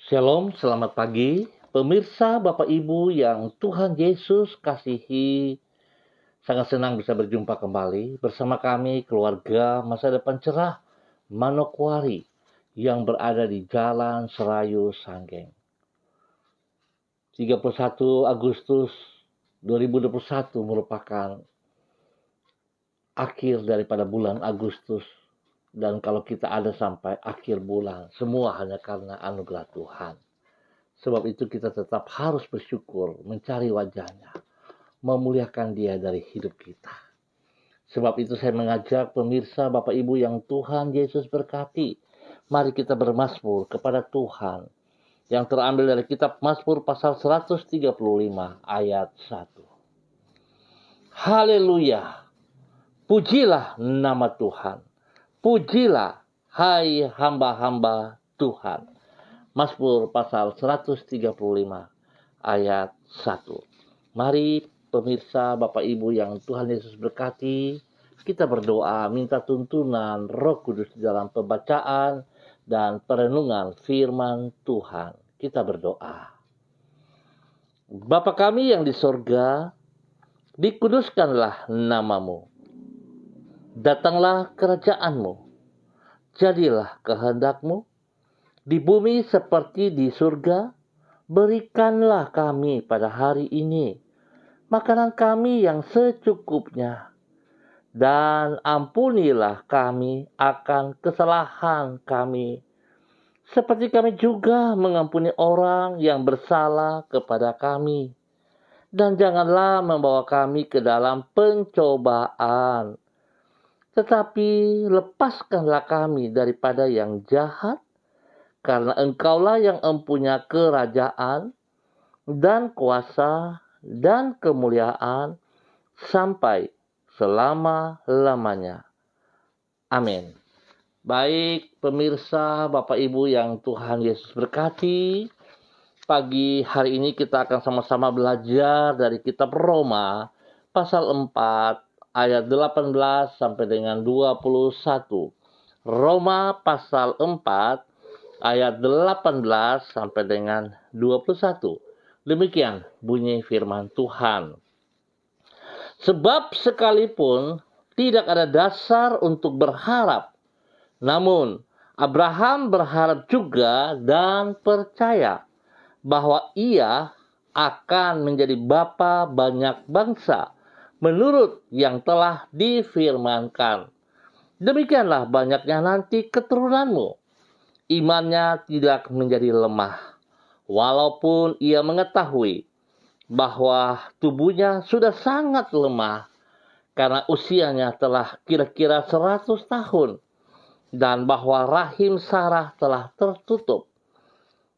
Shalom, selamat pagi. Pemirsa, Bapak Ibu yang Tuhan Yesus kasihi, sangat senang bisa berjumpa kembali bersama kami, keluarga Masa Depan Cerah Manokwari yang berada di Jalan Serayu Sanggeng. 31 Agustus 2021 merupakan akhir daripada bulan Agustus. Dan kalau kita ada sampai akhir bulan, semua hanya karena anugerah Tuhan. Sebab itu kita tetap harus bersyukur, mencari wajahnya, memuliakan Dia dari hidup kita. Sebab itu saya mengajak pemirsa Bapak Ibu yang Tuhan Yesus berkati, mari kita bermazmur kepada Tuhan, yang terambil dari kitab Mazmur pasal 135 ayat 1. Haleluya, pujilah nama Tuhan, pujilah hai hamba-hamba Tuhan. Mazmur pasal 135 ayat 1. Mari pemirsa Bapak Ibu yang Tuhan Yesus berkati, kita berdoa minta tuntunan Roh Kudus dalam pembacaan dan perenungan firman Tuhan. Kita berdoa. Bapa kami yang di sorga, dikuduskanlah namamu. Datanglah kerajaanmu. Jadilah kehendakmu di bumi seperti di surga. Berikanlah kami pada hari ini makanan kami yang secukupnya, dan ampunilah kami akan kesalahan kami, seperti kami juga mengampuni orang yang bersalah kepada kami. Dan janganlah membawa kami ke dalam pencobaan, tetapi lepaskanlah kami daripada yang jahat, karena Engkaulah yang empunya kerajaan dan kuasa dan kemuliaan sampai selama-lamanya. Amin. Baik pemirsa Bapak Ibu yang Tuhan Yesus berkati, pagi hari ini kita akan sama-sama belajar dari kitab Roma pasal 4 ayat 18 sampai dengan 21. Roma pasal 4 ayat 18 sampai dengan 21. Demikian bunyi firman Tuhan. Sebab sekalipun tidak ada dasar untuk berharap, namun Abraham berharap juga dan percaya bahwa ia akan menjadi bapa banyak bangsa menurut yang telah difirmankan. Demikianlah banyaknya nanti keturunanmu. Imannya tidak menjadi lemah, walaupun ia mengetahui bahwa tubuhnya sudah sangat lemah karena usianya telah kira-kira 100 tahun dan bahwa rahim Sarah telah tertutup.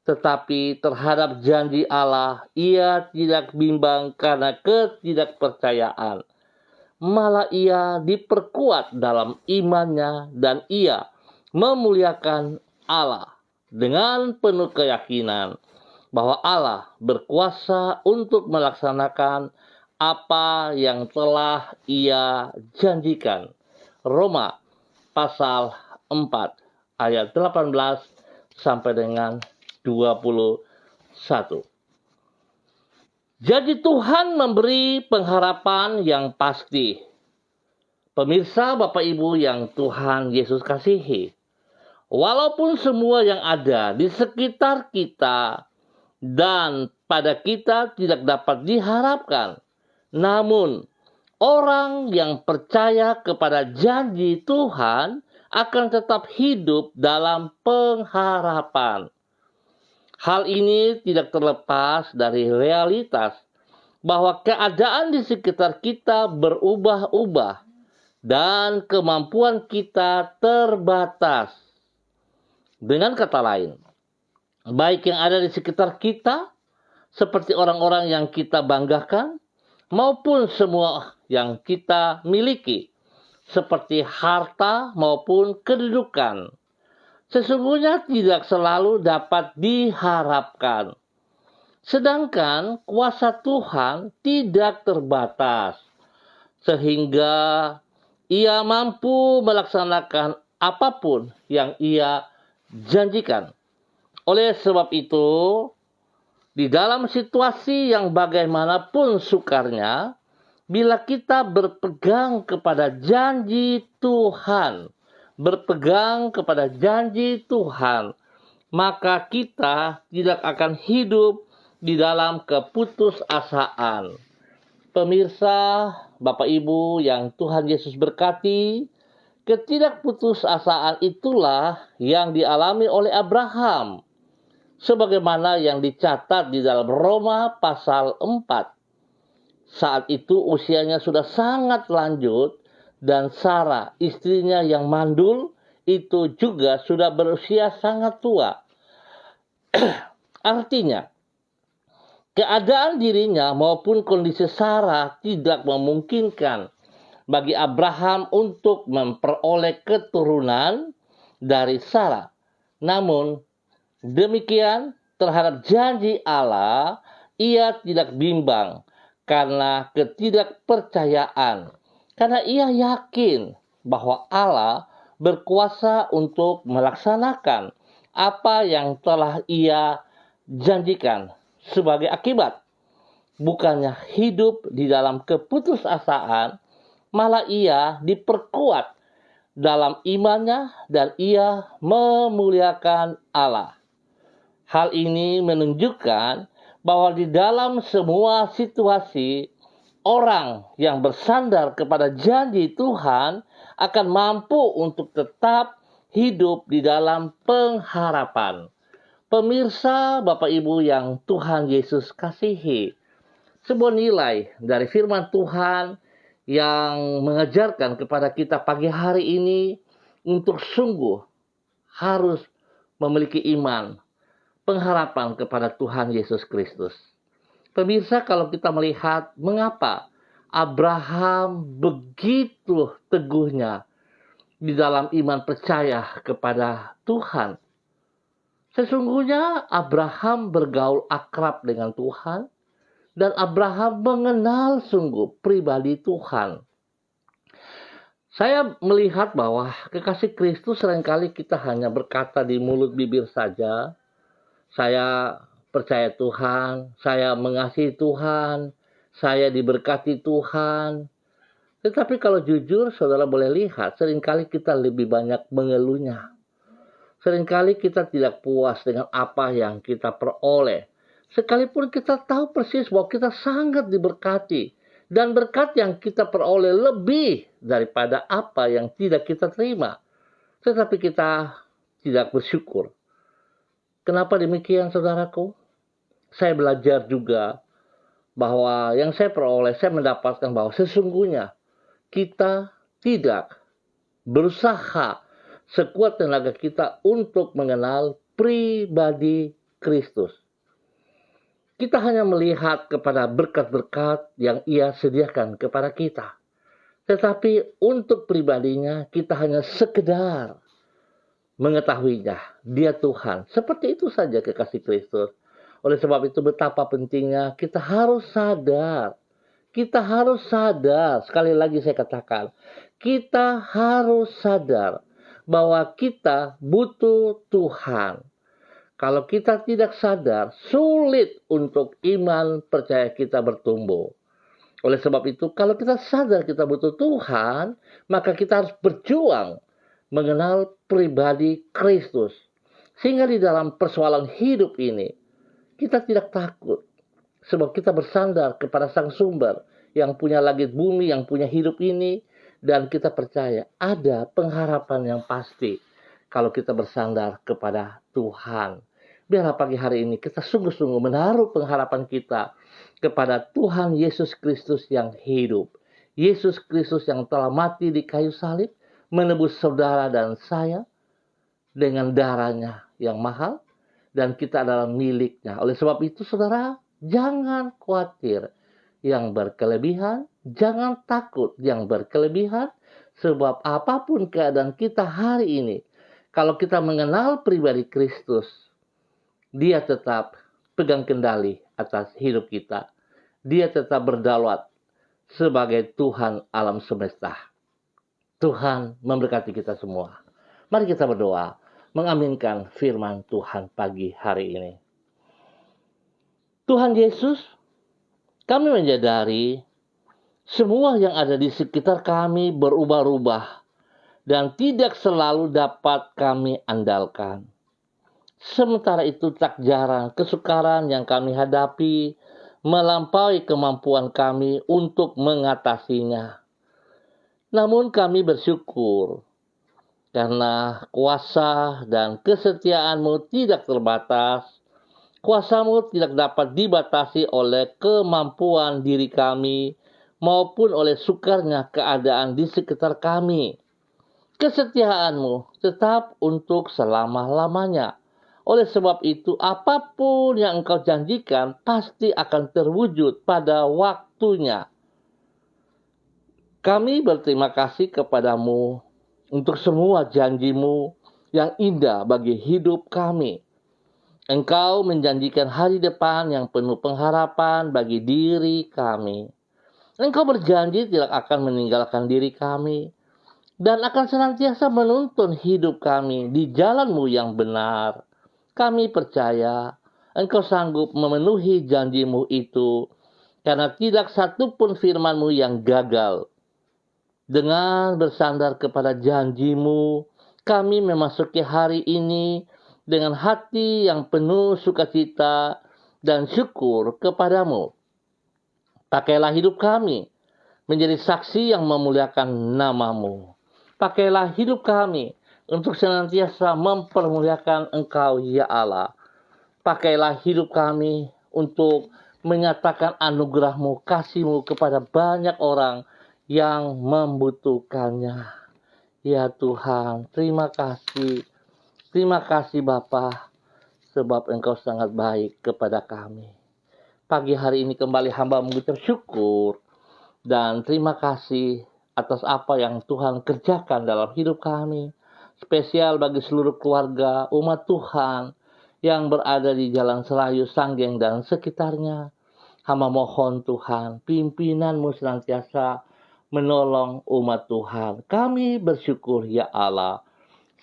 Tetapi terhadap janji Allah ia tidak bimbang karena ketidakpercayaan. Malah ia diperkuat dalam imannya dan ia memuliakan Allah dengan penuh keyakinan bahwa Allah berkuasa untuk melaksanakan apa yang telah ia janjikan. Roma pasal 4 ayat 18 sampai dengan 21. Jadi Tuhan memberi pengharapan yang pasti. Pemirsa Bapak Ibu yang Tuhan Yesus kasihi, walaupun semua yang ada di sekitar kita dan pada kita tidak dapat diharapkan, namun orang yang percaya kepada janji Tuhan akan tetap hidup dalam pengharapan. Hal ini tidak terlepas dari realitas bahwa keadaan di sekitar kita berubah-ubah dan kemampuan kita terbatas. Dengan kata lain, baik yang ada di sekitar kita, seperti orang-orang yang kita banggakan, maupun semua yang kita miliki, seperti harta maupun kedudukan, sesungguhnya tidak selalu dapat diharapkan. Sedangkan kuasa Tuhan tidak terbatas, sehingga Ia mampu melaksanakan apapun yang Ia janjikan. Oleh sebab itu, di dalam situasi yang bagaimanapun sukarnya, bila kita berpegang kepada janji Tuhan, maka kita tidak akan hidup di dalam keputusasaan. Pemirsa, Bapak Ibu yang Tuhan Yesus berkati, ketidakputusasaan itulah yang dialami oleh Abraham, sebagaimana yang dicatat di dalam Roma pasal 4. Saat itu usianya sudah sangat lanjut dan Sarah, istrinya yang mandul, itu juga sudah berusia sangat tua. Artinya, keadaan dirinya maupun kondisi Sarah tidak memungkinkan bagi Abraham untuk memperoleh keturunan dari Sarah. Namun, demikian terhadap janji Allah, ia tidak bimbang karena ketidakpercayaan. Karena ia yakin bahwa Allah berkuasa untuk melaksanakan apa yang telah ia janjikan. Sebagai akibat, bukannya hidup di dalam keputusasaan, malah ia diperkuat dalam imannya dan ia memuliakan Allah. Hal ini menunjukkan bahwa di dalam semua situasi, orang yang bersandar kepada janji Tuhan akan mampu untuk tetap hidup di dalam pengharapan. Pemirsa, Bapak Ibu yang Tuhan Yesus kasihi, sebuah nilai dari firman Tuhan yang mengajarkan kepada kita pagi hari ini untuk sungguh harus memiliki iman, pengharapan kepada Tuhan Yesus Kristus. Pemirsa, kalau kita melihat mengapa Abraham begitu teguhnya di dalam iman percaya kepada Tuhan. Sesungguhnya Abraham bergaul akrab dengan Tuhan dan Abraham mengenal sungguh pribadi Tuhan. Saya melihat bahwa kekasih Kristus seringkali kita hanya berkata di mulut bibir saja, saya percaya Tuhan, saya mengasihi Tuhan, saya diberkati Tuhan. Tetapi kalau jujur, saudara boleh lihat, seringkali kita lebih banyak mengeluhnya. Seringkali kita tidak puas dengan apa yang kita peroleh. Sekalipun kita tahu persis bahwa kita sangat diberkati. Dan berkat yang kita peroleh lebih daripada apa yang tidak kita terima. Tetapi kita tidak bersyukur. Kenapa demikian, saudaraku? Saya belajar juga bahwa yang saya peroleh, saya mendapatkan bahwa sesungguhnya kita tidak berusaha sekuat tenaga kita untuk mengenal pribadi Kristus. Kita hanya melihat kepada berkat-berkat yang ia sediakan kepada kita. Tetapi untuk pribadinya kita hanya sekedar mengetahuinya. Dia Tuhan. Seperti itu saja kekasih Kristus. Oleh sebab itu betapa pentingnya kita harus sadar. Kita harus sadar. Sekali lagi saya katakan. Kita harus sadar bahwa kita butuh Tuhan. Kalau kita tidak sadar, sulit untuk iman percaya kita bertumbuh. Oleh sebab itu, kalau kita sadar kita butuh Tuhan, maka kita harus berjuang mengenal pribadi Kristus. Sehingga di dalam persoalan hidup ini, kita tidak takut. Sebab kita bersandar kepada Sang Sumber yang punya langit bumi, yang punya hidup ini. Dan kita percaya ada pengharapan yang pasti kalau kita bersandar kepada Tuhan. Biarlah pagi hari ini kita sungguh-sungguh menaruh pengharapan kita kepada Tuhan Yesus Kristus yang hidup. Yesus Kristus yang telah mati di kayu salib, menebus saudara dan saya dengan darahnya yang mahal. Dan kita adalah miliknya. Oleh sebab itu saudara, jangan khawatir yang berkelebihan, jangan takut yang berkelebihan. Sebab apapun keadaan kita hari ini, kalau kita mengenal pribadi Kristus, Dia tetap pegang kendali atas hidup kita. Dia tetap berdaulat sebagai Tuhan alam semesta. Tuhan memberkati kita semua. Mari kita berdoa. mengaminkan firman Tuhan pagi hari ini. Tuhan Yesus, kami menyadari semua yang ada di sekitar kami berubah-ubah dan tidak selalu dapat kami andalkan. Sementara itu tak jarang kesukaran yang kami hadapi melampaui kemampuan kami untuk mengatasinya. Namun kami bersyukur karena kuasa dan kesetiaan-Mu tidak terbatas. Kuasa-Mu tidak dapat dibatasi oleh kemampuan diri kami maupun oleh sukarnya keadaan di sekitar kami. Kesetiaan-Mu tetap untuk selama-lamanya. Oleh sebab itu, apapun yang Engkau janjikan pasti akan terwujud pada waktunya. Kami berterima kasih kepada-Mu untuk semua janji-Mu yang indah bagi hidup kami. Engkau menjanjikan hari depan yang penuh pengharapan bagi diri kami. Engkau berjanji tidak akan meninggalkan diri kami dan akan senantiasa menuntun hidup kami di jalan-Mu yang benar. Kami percaya Engkau sanggup memenuhi janji-Mu itu karena tidak satu pun firman-Mu yang gagal. Dengan bersandar kepada janji-Mu, kami memasuki hari ini dengan hati yang penuh sukacita dan syukur kepada-Mu. Pakailah hidup kami menjadi saksi yang memuliakan nama-Mu. Pakailah hidup kami untuk senantiasa mempermuliakan Engkau, ya Allah. Pakailah hidup kami untuk menyatakan anugerah-Mu, kasih-Mu kepada banyak orang yang membutuhkannya. Ya Tuhan, terima kasih. Terima kasih Bapa, sebab Engkau sangat baik kepada kami. Pagi hari ini kembali hamba mengucap syukur dan terima kasih atas apa yang Tuhan kerjakan dalam hidup kami. Spesial bagi seluruh keluarga umat Tuhan yang berada di Jalan Serayu, Sanggeng dan sekitarnya. Hamba mohon Tuhan, pimpinan-Mu senantiasa menolong umat Tuhan. Kami bersyukur ya Allah,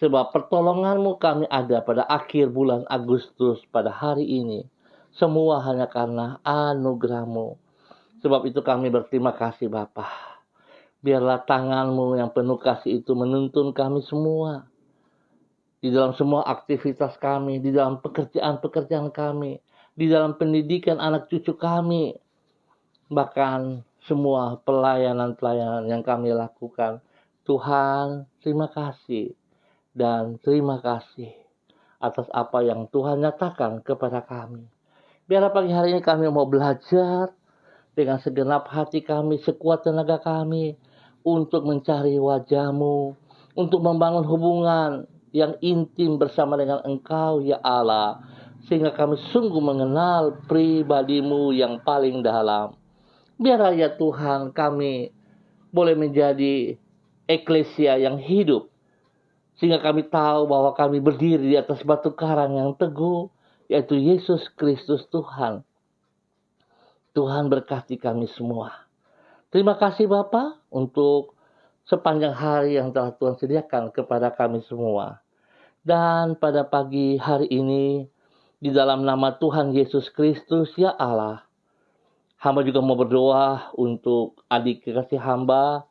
sebab pertolongan-Mu kami ada pada akhir bulan Agustus pada hari ini. Semua hanya karena anugerah-Mu. Sebab itu kami berterima kasih Bapa. Biarlah tangan-Mu yang penuh kasih itu menuntun kami semua. Di dalam semua aktivitas kami, di dalam pekerjaan-pekerjaan kami, di dalam pendidikan anak cucu kami. Bahkan semua pelayanan-pelayanan yang kami lakukan. Tuhan, terima kasih. Dan terima kasih atas apa yang Tuhan nyatakan kepada kami. Biarlah pagi hari ini kami mau belajar dengan segenap hati kami, sekuat tenaga kami, untuk mencari wajah-Mu, untuk membangun hubungan yang intim bersama dengan Engkau, ya Allah, sehingga kami sungguh mengenal pribadi-Mu yang paling dalam. Biarlah ya Tuhan kami boleh menjadi eklesia yang hidup, sehingga kami tahu bahwa kami berdiri di atas batu karang yang teguh, yaitu Yesus Kristus Tuhan. Tuhan berkati kami semua. Terima kasih Bapa untuk sepanjang hari yang telah Tuhan sediakan kepada kami semua. Dan pada pagi hari ini, di dalam nama Tuhan Yesus Kristus, ya Allah, hamba juga mau berdoa untuk adik kekasih hamba,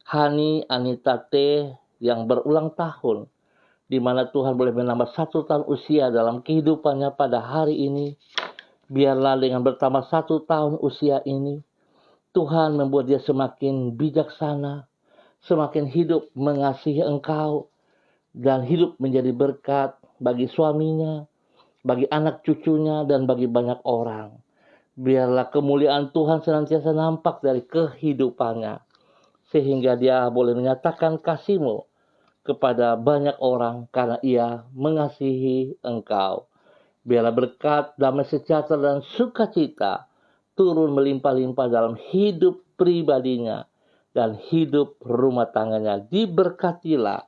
Hani Anita T, yang berulang tahun, di mana Tuhan boleh menambah 1 tahun usia dalam kehidupannya pada hari ini. Biarlah dengan bertambah 1 tahun usia ini, Tuhan membuat dia semakin bijaksana, semakin hidup mengasihi Engkau, dan hidup menjadi berkat bagi suaminya, bagi anak cucunya, dan bagi banyak orang. Biarlah kemuliaan Tuhan senantiasa nampak dari kehidupannya, sehingga dia boleh menyatakan kasih-Mu kepada banyak orang karena ia mengasihi Engkau. Biarlah berkat, damai sejahtera dan sukacita turun melimpah-limpah dalam hidup pribadinya dan hidup rumah tangganya. Diberkatilah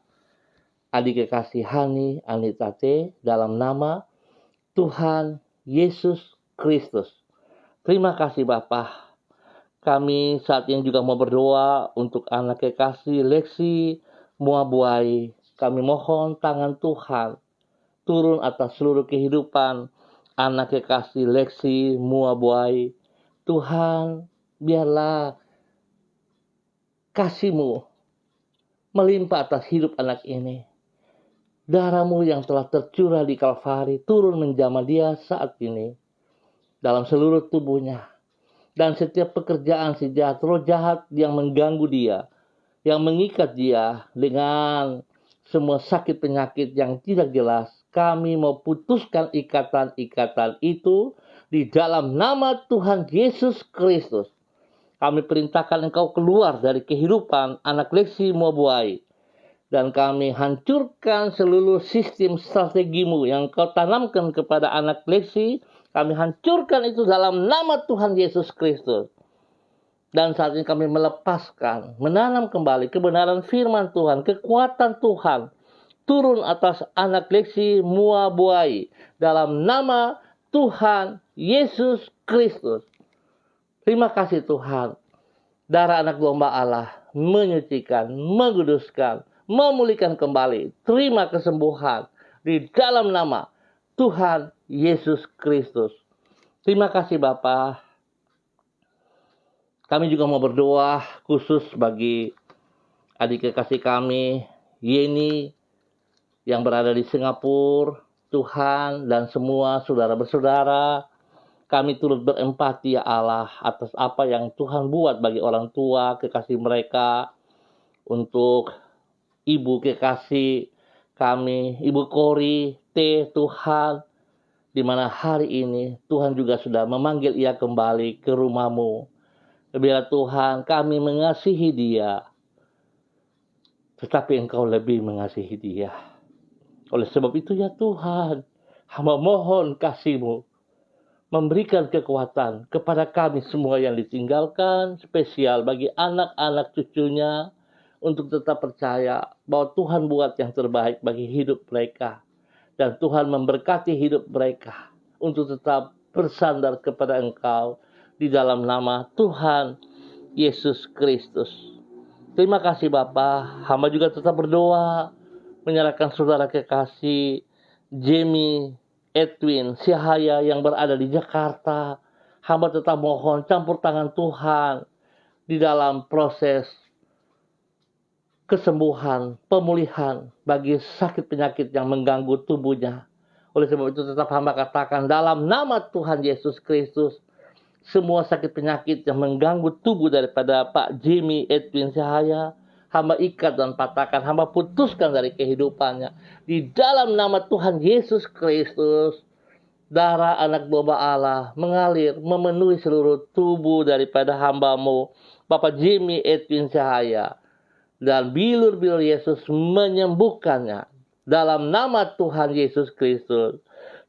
adik kekasih Hani Anita T dalam nama Tuhan Yesus Kristus. Terima kasih Bapa. Kami saat ini juga mau berdoa untuk anak kekasih Lexi Muabuai. Kami mohon tangan Tuhan turun atas seluruh kehidupan anak kekasih Lexi Muabuai. Tuhan, biarlah kasih-Mu melimpah atas hidup anak ini. Darah-Mu yang telah tercurah di Kalvari turun menjamah dia saat ini dalam seluruh tubuhnya. Dan setiap pekerjaan si jahat, roh jahat yang mengganggu dia, yang mengikat dia dengan semua sakit penyakit yang tidak jelas, kami mau putuskan ikatan-ikatan itu di dalam nama Tuhan Yesus Kristus. Kami perintahkan Engkau keluar dari kehidupan anak Lexi Muabuai. Dan kami hancurkan seluruh sistem strategi-Mu yang Kau tanamkan kepada anak Lexi. Kami hancurkan itu dalam nama Tuhan Yesus Kristus. Dan saat ini kami melepaskan, menanam kembali kebenaran firman Tuhan, kekuatan Tuhan turun atas anak Lexi Muabuai dalam nama Tuhan Yesus Kristus. Terima kasih Tuhan. Darah anak domba Allah menyucikan, menguduskan, memulihkan kembali. Terima kesembuhan di dalam nama Tuhan Yesus Kristus. Terima kasih Bapa. Kami juga mau berdoa khusus bagi adik kekasih kami, Yeni, yang berada di Singapura. Tuhan dan semua saudara bersaudara, kami turut berempati ya Allah atas apa yang Tuhan buat bagi orang tua kekasih mereka. Untuk ibu kekasih kami, Ibu Kori, Tuhan, di mana hari ini Tuhan juga sudah memanggil ia kembali ke rumah-Mu. Biarlah Tuhan kami mengasihi dia, tetapi Engkau lebih mengasihi dia. Oleh sebab itu ya Tuhan, hamba mohon kasih-Mu memberikan kekuatan kepada kami semua yang ditinggalkan, spesial bagi anak-anak cucunya, untuk tetap percaya bahwa Tuhan buat yang terbaik bagi hidup mereka. Dan Tuhan memberkati hidup mereka untuk tetap bersandar kepada Engkau di dalam nama Tuhan Yesus Kristus. Terima kasih Bapa. Hamba juga tetap berdoa menyerahkan saudara kekasih Jamie Edwin Syahaya yang berada di Jakarta. Hamba tetap mohon campur tangan Tuhan di dalam proses kesembuhan, pemulihan bagi sakit penyakit yang mengganggu tubuhnya. Oleh sebab itu tetap hamba katakan dalam nama Tuhan Yesus Kristus, semua sakit penyakit yang mengganggu tubuh daripada Pak Jamie Edwin Syahaya, hamba ikat dan patahkan, hamba putuskan dari kehidupannya. Di dalam nama Tuhan Yesus Kristus, darah anak domba Allah mengalir, memenuhi seluruh tubuh daripada hamba-Mu, Bapak Jamie Edwin Syahaya. Dan bilur-bilur Yesus menyembuhkannya. Dalam nama Tuhan Yesus Kristus,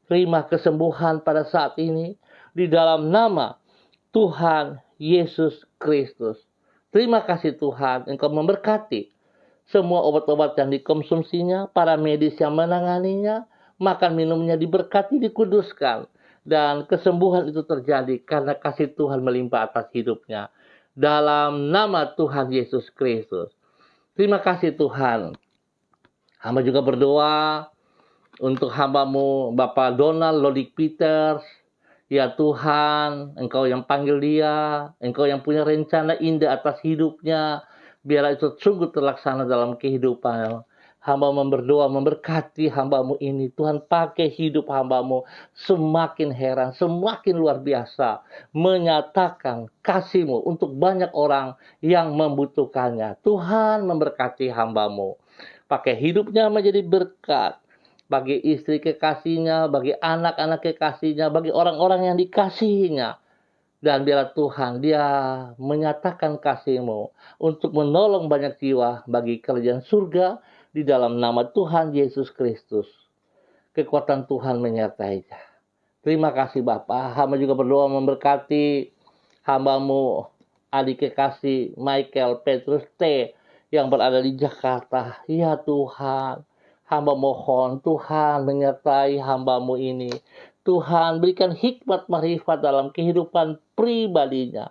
terima kesembuhan pada saat ini. Di dalam nama Tuhan Yesus Kristus. Terima kasih Tuhan, Engkau memberkati semua obat-obat yang dikonsumsinya, para medis yang menanganinya, makan minumnya diberkati, dikuduskan. Dan kesembuhan itu terjadi karena kasih Tuhan melimpah atas hidupnya. Dalam nama Tuhan Yesus Kristus. Terima kasih Tuhan. Hamba juga berdoa untuk hamba-Mu Bapak Donald Lodik Peters. Ya Tuhan, Engkau yang panggil dia, Engkau yang punya rencana indah atas hidupnya. Biarlah itu sungguh terlaksana dalam kehidupan. Hamba berdoa memberkati hamba-Mu ini. Tuhan pakai hidup hamba-Mu semakin heran, semakin luar biasa. Menyatakan kasih-Mu untuk banyak orang yang membutuhkannya. Tuhan memberkati hamba-Mu. Pakai hidupnya menjadi berkat. Bagi istri kekasihnya, bagi anak-anak kekasihnya, bagi orang-orang yang dikasihinya. Dan biarlah Tuhan dia menyatakan kasih-Mu untuk menolong banyak jiwa bagi kerajaan surga di dalam nama Tuhan Yesus Kristus. Kekuatan Tuhan menyertainya. Terima kasih Bapa. Hamba juga berdoa memberkati hamba-Mu adik kekasih Michael Petrus T yang berada di Jakarta. Ya Tuhan, hamba mohon Tuhan menyertai hamba-Mu ini. Tuhan berikan hikmat marifat dalam kehidupan pribadinya.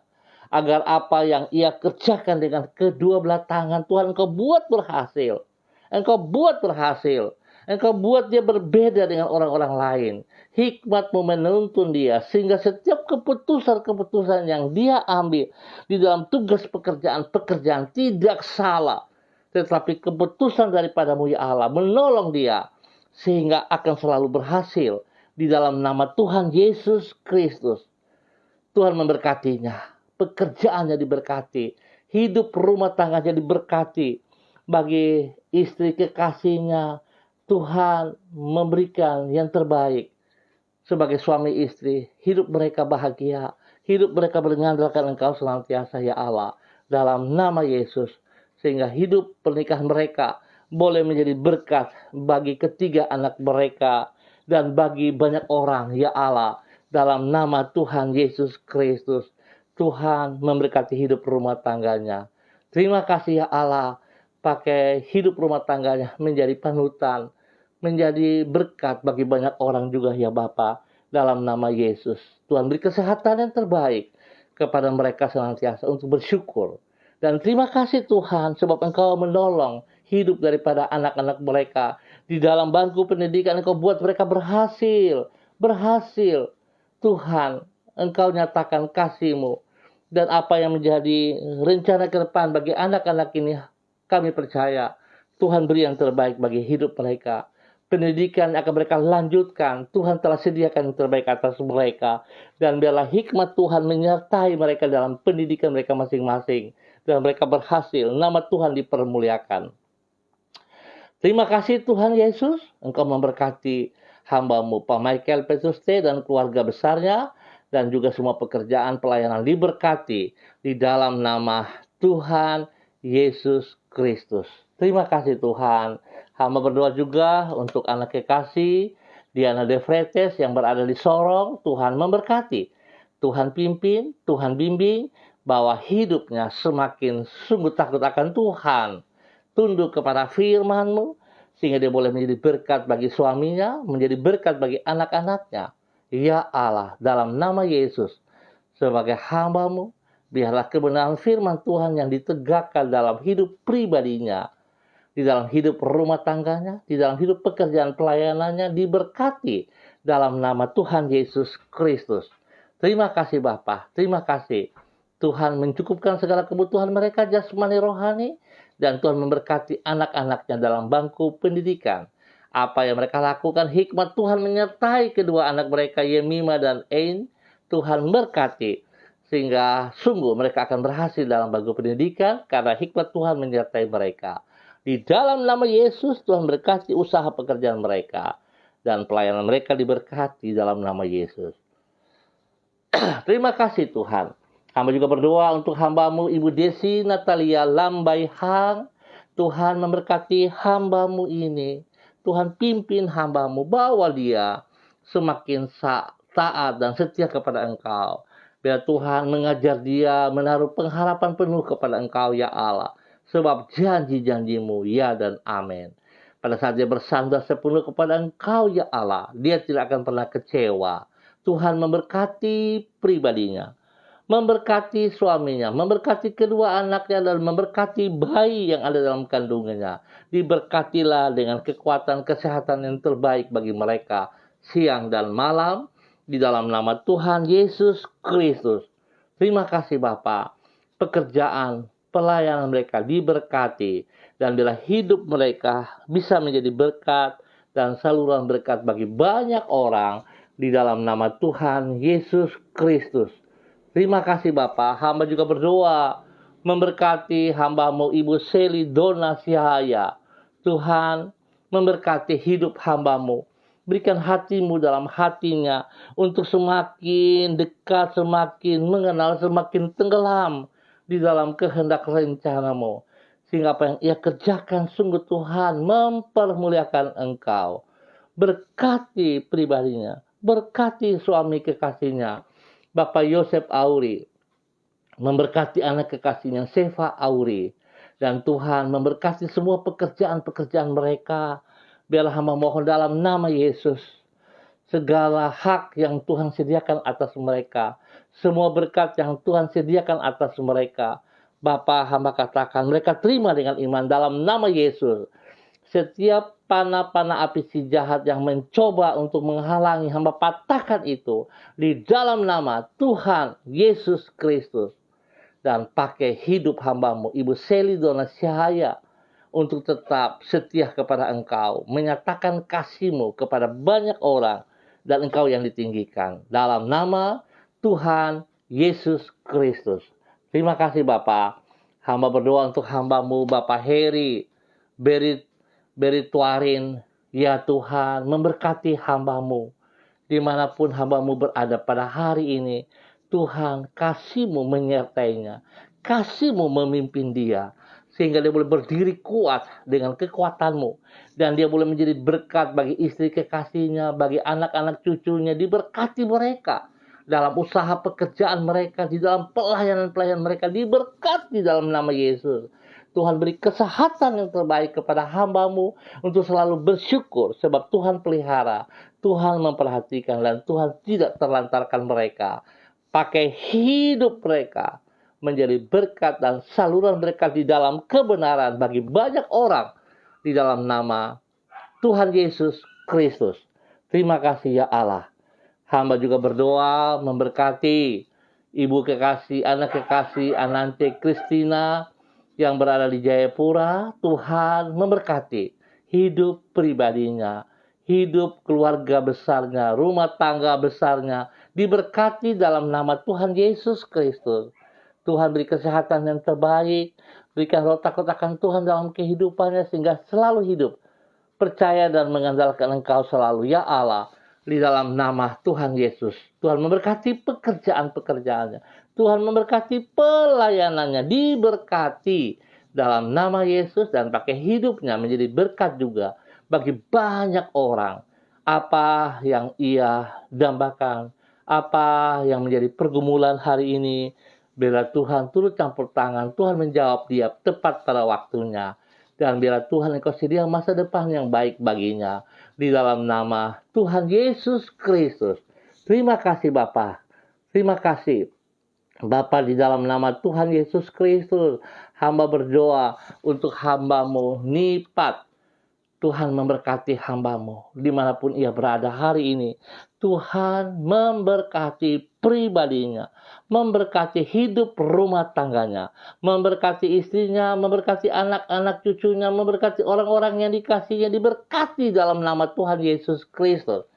Agar apa yang ia kerjakan dengan kedua belah tangan Tuhan Engkau buat berhasil. Engkau buat berhasil. Engkau buat dia berbeda dengan orang-orang lain. Hikmat-Mu menuntun dia sehingga setiap keputusan-keputusan yang dia ambil di dalam tugas pekerjaan tidak salah. Tetapi keputusan daripada-Mu ya Allah menolong dia sehingga akan selalu berhasil di dalam nama Tuhan Yesus Kristus. Tuhan memberkatinya, pekerjaannya diberkati, hidup rumah tangganya diberkati. Bagi istri kekasihnya, Tuhan memberikan yang terbaik. Sebagai suami istri, hidup mereka bahagia, hidup mereka mengandalkan Engkau senantiasa ya Allah, dalam nama Yesus. Sehingga hidup pernikahan mereka boleh menjadi berkat bagi ketiga anak mereka dan bagi banyak orang ya Allah. Dalam nama Tuhan Yesus Kristus, Tuhan memberkati hidup rumah tangganya. Terima kasih ya Allah, pakai hidup rumah tangganya menjadi panutan, menjadi berkat bagi banyak orang juga ya Bapa. Dalam nama Yesus, Tuhan beri kesehatan yang terbaik kepada mereka senantiasa untuk bersyukur. Dan terima kasih Tuhan sebab Engkau menolong hidup daripada anak-anak mereka. Di dalam bangku pendidikan Engkau buat mereka berhasil. Tuhan, Engkau nyatakan kasih-Mu. Dan apa yang menjadi rencana ke depan bagi anak-anak ini, kami percaya Tuhan beri yang terbaik bagi hidup mereka. Pendidikan yang akan mereka lanjutkan, Tuhan telah sediakan yang terbaik atas mereka. Dan biarlah hikmat Tuhan menyertai mereka dalam pendidikan mereka masing-masing. Dan mereka berhasil, nama Tuhan dipermuliakan. Terima kasih Tuhan Yesus, Engkau memberkati hamba-Mu Pak Michael Petrus T. dan keluarga besarnya, dan juga semua pekerjaan pelayanan diberkati di dalam nama Tuhan Yesus Kristus. Terima kasih Tuhan. Hamba berdoa juga untuk anak kekasih Diana De Fretes yang berada di Sorong. Tuhan memberkati, Tuhan pimpin, Tuhan bimbing, bahwa hidupnya semakin sungguh takut akan Tuhan, tunduk kepada firman-Mu, sehingga dia boleh menjadi berkat bagi suaminya, menjadi berkat bagi anak-anaknya. Ya Allah, dalam nama Yesus, sebagai hamba-Mu, biarlah kebenaran firman Tuhan yang ditegakkan dalam hidup pribadinya, di dalam hidup rumah tangganya, di dalam hidup pekerjaan pelayanannya, diberkati dalam nama Tuhan Yesus Kristus. Terima kasih Bapa, terima kasih. Tuhan mencukupkan segala kebutuhan mereka jasmani rohani, dan Tuhan memberkati anak-anaknya dalam bangku pendidikan. Apa yang mereka lakukan, hikmat Tuhan menyertai kedua anak mereka, Yemima dan Ain. Tuhan berkati, sehingga sungguh mereka akan berhasil dalam bangku pendidikan, karena hikmat Tuhan menyertai mereka. Di dalam nama Yesus, Tuhan berkati usaha pekerjaan mereka, dan pelayanan mereka diberkati dalam nama Yesus. Terima kasih Tuhan. Hamba juga berdoa untuk hamba-Mu Ibu Desi Natalia Lambai Hang. Tuhan memberkati hamba-Mu ini. Tuhan pimpin hamba-Mu, bawa dia semakin taat dan setia kepada Engkau. Biar Tuhan mengajar dia menaruh pengharapan penuh kepada Engkau ya Allah. Sebab janji-janji-Mu ya dan amin. Pada saat dia bersandar sepenuh kepada Engkau ya Allah, dia tidak akan pernah kecewa. Tuhan memberkati pribadinya, memberkati suaminya, memberkati kedua anaknya, dan memberkati bayi yang ada dalam kandungannya. Diberkatilah dengan kekuatan kesehatan yang terbaik bagi mereka siang dan malam, di dalam nama Tuhan Yesus Kristus. Terima kasih Bapa. Pekerjaan, pelayanan mereka diberkati, dan bila hidup mereka bisa menjadi berkat dan saluran berkat bagi banyak orang, di dalam nama Tuhan Yesus Kristus. Terima kasih Bapa. Hamba juga berdoa memberkati hamba-Mu Ibu Seli Dona Siahaya. Tuhan memberkati hidup hamba-Mu. Berikan hati-Mu dalam hatinya untuk semakin dekat, semakin mengenal, semakin tenggelam di dalam kehendak rencana-Mu. Sehingga apa yang ia kerjakan sungguh Tuhan mempermuliakan Engkau. Berkati pribadinya, berkati suami kekasihnya, Bapak Yosef Auri, memberkati anak kekasihnya Seva Auri, dan Tuhan memberkati semua pekerjaan-pekerjaan mereka. Biarlah hamba mohon dalam nama Yesus, segala hak yang Tuhan sediakan atas mereka, semua berkat yang Tuhan sediakan atas mereka, Bapa hamba katakan mereka terima dengan iman dalam nama Yesus. Setiap panah-panah api si jahat yang mencoba untuk menghalangi hamba, patahkan itu di dalam nama Tuhan Yesus Kristus. Dan pakai hidup hambamu, Ibu Seli Dona Syahaya, untuk tetap setia kepada Engkau, menyatakan kasih-Mu kepada banyak orang, dan Engkau yang ditinggikan. Dalam nama Tuhan Yesus Kristus. Terima kasih Bapak. Hamba berdoa untuk hamba-Mu, Bapak Heri Berituarin. Ya Tuhan, memberkati hamba-Mu. Dimanapun hamba-Mu berada pada hari ini, Tuhan, kasih-Mu menyertainya. Kasih-Mu memimpin dia, sehingga dia boleh berdiri kuat dengan kekuatan-Mu. Dan dia boleh menjadi berkat bagi istri kekasihnya, bagi anak-anak cucunya. Diberkati mereka dalam usaha pekerjaan mereka, di dalam pelayanan-pelayanan mereka. Diberkati dalam nama Yesus. Tuhan beri kesehatan yang terbaik kepada hamba-Mu untuk selalu bersyukur sebab Tuhan pelihara, Tuhan memperhatikan, dan Tuhan tidak terlantarkan mereka. Pakai hidup mereka menjadi berkat dan saluran mereka di dalam kebenaran bagi banyak orang di dalam nama Tuhan Yesus Kristus. Terima kasih ya Allah. Hamba juga berdoa memberkati Ibu kekasih, anak kekasih Anante Kristina yang berada di Jayapura. Tuhan memberkati hidup pribadinya, hidup keluarga besarnya, rumah tangga besarnya, diberkati dalam nama Tuhan Yesus Kristus. Tuhan beri kesehatan yang terbaik, berikan roh takut akan Tuhan dalam kehidupannya sehingga selalu hidup percaya dan mengandalkan Engkau selalu ya Allah, di dalam nama Tuhan Yesus. Tuhan memberkati pekerjaan-pekerjaannya, Tuhan memberkati pelayanannya, diberkati dalam nama Yesus, dan pakai hidupnya menjadi berkat juga bagi banyak orang. Apa yang ia dambakan, apa yang menjadi pergumulan hari ini, bila Tuhan turut campur tangan, Tuhan menjawab dia tepat pada waktunya. Dan bila Tuhan Engkau sedia masa depan yang baik baginya, di dalam nama Tuhan Yesus Kristus. Terima kasih Bapa. Terima kasih Bapa, di dalam nama Tuhan Yesus Kristus. Hamba berdoa untuk hamba-Mu Nipat. Tuhan memberkati hamba-Mu dimanapun ia berada hari ini. Tuhan memberkati pribadinya, memberkati hidup rumah tangganya, memberkati istrinya, memberkati anak-anak cucunya, memberkati orang-orang yang dikasihinya, diberkati dalam nama Tuhan Yesus Kristus.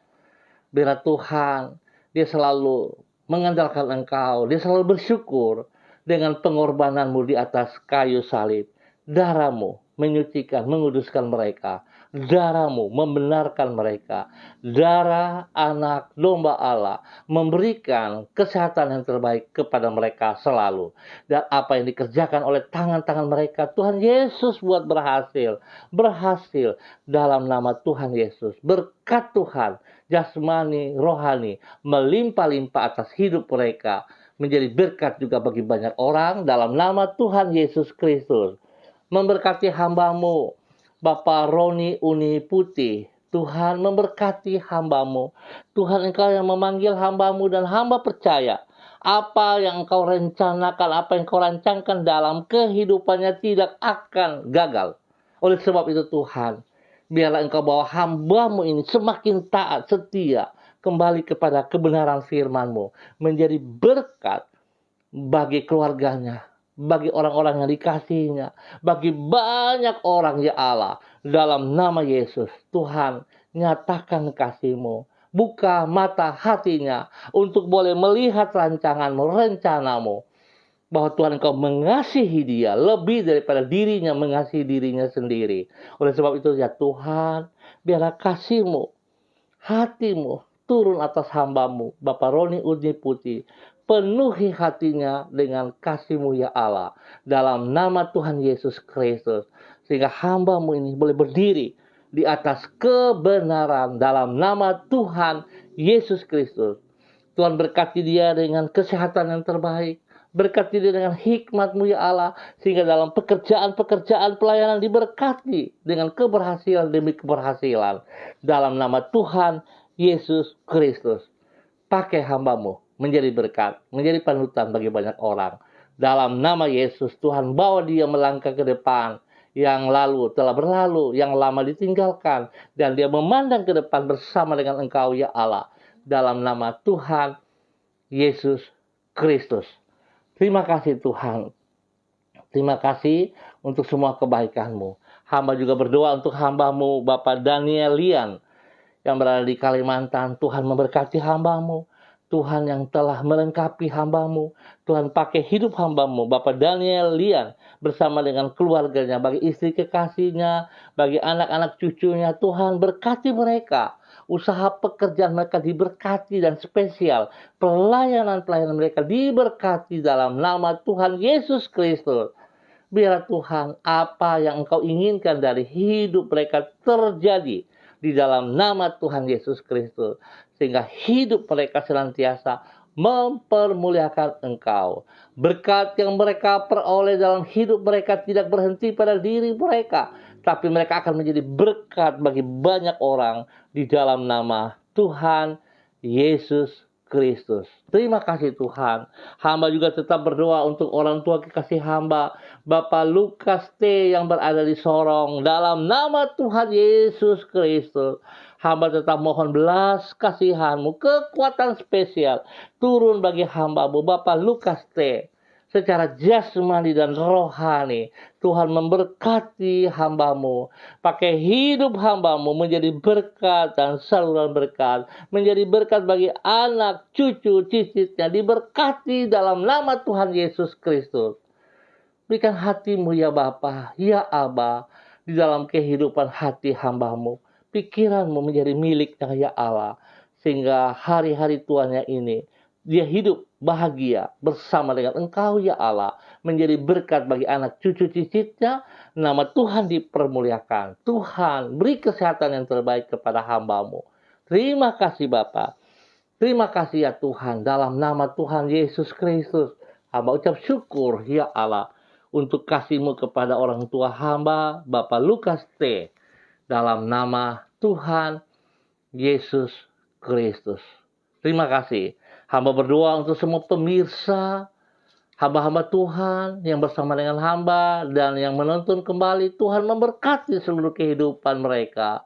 Biar Tuhan, dia selalu mengandalkan Engkau, dia selalu bersyukur dengan pengorbanan-Mu di atas kayu salib. Darah-Mu menyucikan, menguduskan mereka. Darah-Mu membenarkan mereka. Darah anak domba Allah memberikan kesehatan yang terbaik kepada mereka selalu. Dan apa yang dikerjakan oleh tangan-tangan mereka, Tuhan Yesus buat berhasil. Berhasil dalam nama Tuhan Yesus. Berkat Tuhan, jasmani, rohani, melimpah-limpah atas hidup mereka. Menjadi berkat juga bagi banyak orang dalam nama Tuhan Yesus Kristus. Memberkati hamba-Mu Bapak Roni Uni Putih. Tuhan memberkati hamba-Mu. Tuhan Engkau yang memanggil hamba-Mu, dan hamba percaya apa yang Engkau rencanakan, apa yang Engkau rancangkan dalam kehidupannya tidak akan gagal. Oleh sebab itu Tuhan, biarlah Engkau bawa hamba-Mu ini semakin taat, setia, kembali kepada kebenaran firman-Mu, menjadi berkat bagi keluarganya, bagi orang-orang yang dikasihinya, bagi banyak orang ya Allah. Dalam nama Yesus, Tuhan nyatakan kasih-Mu, buka mata hatinya untuk boleh melihat rancangan-Mu, rencana-Mu, bahwa Tuhan Engkau mengasihi dia lebih daripada dirinya mengasihi dirinya sendiri. Oleh sebab itu ya Tuhan, biarlah kasih-Mu, hati-Mu turun atas hamba-Mu Bapak Roni Uni Putih. Penuhi hatinya dengan kasih-Mu ya Allah, dalam nama Tuhan Yesus Kristus, sehingga hamba-Mu ini boleh berdiri di atas kebenaran dalam nama Tuhan Yesus Kristus. Tuhan berkati dia dengan kesehatan yang terbaik, berkati dia dengan hikmat-Mu ya Allah, sehingga dalam pekerjaan-pekerjaan pelayanan diberkati dengan keberhasilan demi keberhasilan dalam nama Tuhan Yesus Kristus. Pakai hamba-Mu menjadi berkat, menjadi panutan bagi banyak orang. Dalam nama Yesus, Tuhan bawa dia melangkah ke depan. yang lalu telah berlalu, yang lama ditinggalkan, dan dia memandang ke depan bersama dengan Engkau, ya Allah, dalam nama Tuhan Yesus Kristus. Terima kasih Tuhan. Terima kasih untuk semua kebaikan-Mu. Hamba juga berdoa untuk hamba-Mu, Bapak Daniel Lian, yang berada di Kalimantan. Tuhan memberkati hamba-Mu. Tuhan yang telah melengkapi hamba-Mu. Tuhan pakai hidup hamba-Mu, Bapak Daniel Lian, bersama dengan keluarganya, bagi istri kekasihnya, bagi anak-anak cucunya. Tuhan berkati mereka. Usaha pekerjaan mereka diberkati dan spesial. Pelayanan-pelayanan mereka diberkati dalam nama Tuhan Yesus Kristus. Biarlah Tuhan, apa yang Engkau inginkan dari hidup mereka terjadi di dalam nama Tuhan Yesus Kristus, sehingga hidup mereka senantiasa mempermuliakan Engkau. Berkat yang mereka peroleh dalam hidup mereka tidak berhenti pada diri mereka, tapi mereka akan menjadi berkat bagi banyak orang di dalam nama Tuhan Yesus Kristus. Terima kasih Tuhan. Hamba juga tetap berdoa untuk orang tua kekasih hamba, Bapak Lukas T. yang berada di Sorong. Dalam nama Tuhan Yesus Kristus, hamba tetap mohon belas kasihan-Mu, kekuatan spesial turun bagi hamba-Mu, Bapak Lukas T. Secara jasmani dan rohani, Tuhan memberkati hamba-Mu. Pakai hidup hamba-Mu menjadi berkat dan saluran berkat. Menjadi berkat bagi anak, cucu, cicitnya. Diberkati dalam nama Tuhan Yesus Kristus. Berikan hati-Mu ya Bapa, ya Aba, di dalam kehidupan hati hamba-Mu. Pikiran-Mu menjadi miliknya ya Allah. Sehingga hari-hari tuanya ini, dia hidup bahagia bersama dengan Engkau ya Allah, menjadi berkat bagi anak cucu cicitnya. Nama Tuhan dipermuliakan. Tuhan beri kesehatan yang terbaik kepada hamba-Mu. Terima kasih Bapa. Terima kasih ya Tuhan, dalam nama Tuhan Yesus Kristus, hamba ucap syukur ya Allah untuk kasih-Mu kepada orang tua hamba, Bapak Lukas T. Dalam nama Tuhan Yesus Kristus. Terima kasih. Hamba berdoa untuk semua pemirsa, hamba-hamba Tuhan yang bersama dengan hamba dan yang menonton kembali. Tuhan memberkati seluruh kehidupan mereka.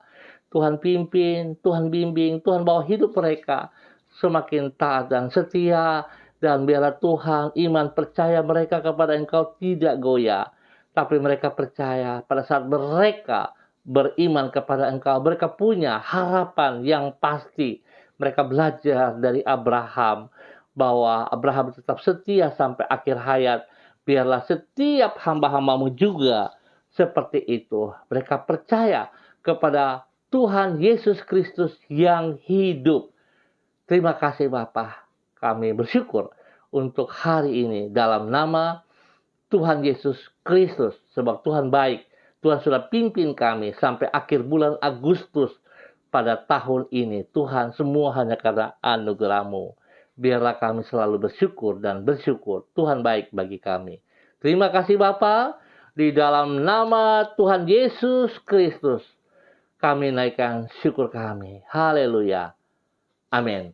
Tuhan pimpin, Tuhan bimbing, Tuhan bawa hidup mereka semakin taat dan setia. Dan biarlah Tuhan, iman percaya mereka kepada Engkau tidak goyah. Tapi mereka percaya pada saat mereka beriman kepada Engkau, mereka punya harapan yang pasti. Mereka belajar dari Abraham, bahwa Abraham tetap setia sampai akhir hayat. Biarlah setiap hamba-hamba-Mu juga seperti itu. Mereka percaya kepada Tuhan Yesus Kristus yang hidup. Terima kasih Bapa. Kami bersyukur untuk hari ini dalam nama Tuhan Yesus Kristus. Sebab Tuhan baik. Tuhan sudah pimpin kami sampai akhir bulan Agustus pada tahun ini. Tuhan, semua hanya karena anugerah-Mu. Biarlah kami selalu bersyukur dan bersyukur. Tuhan baik bagi kami. Terima kasih Bapa. Di dalam nama Tuhan Yesus Kristus, kami naikkan syukur kami. Haleluya. Amin.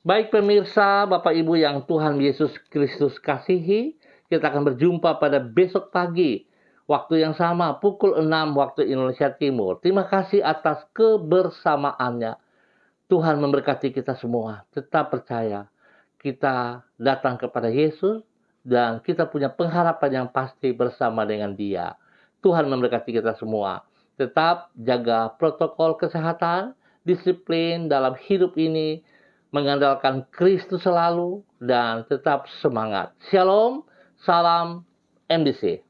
Baik pemirsa, Bapak Ibu yang Tuhan Yesus Kristus kasihi, kita akan berjumpa pada besok pagi. Waktu yang sama, pukul 6 waktu Indonesia Timur. Terima kasih atas kebersamaannya. Tuhan memberkati kita semua. Tetap percaya. Kita datang kepada Yesus dan kita punya pengharapan yang pasti bersama dengan Dia. Tuhan memberkati kita semua. Tetap jaga protokol kesehatan, disiplin dalam hidup ini, mengandalkan Kristus selalu, dan tetap semangat. Shalom, salam MDC.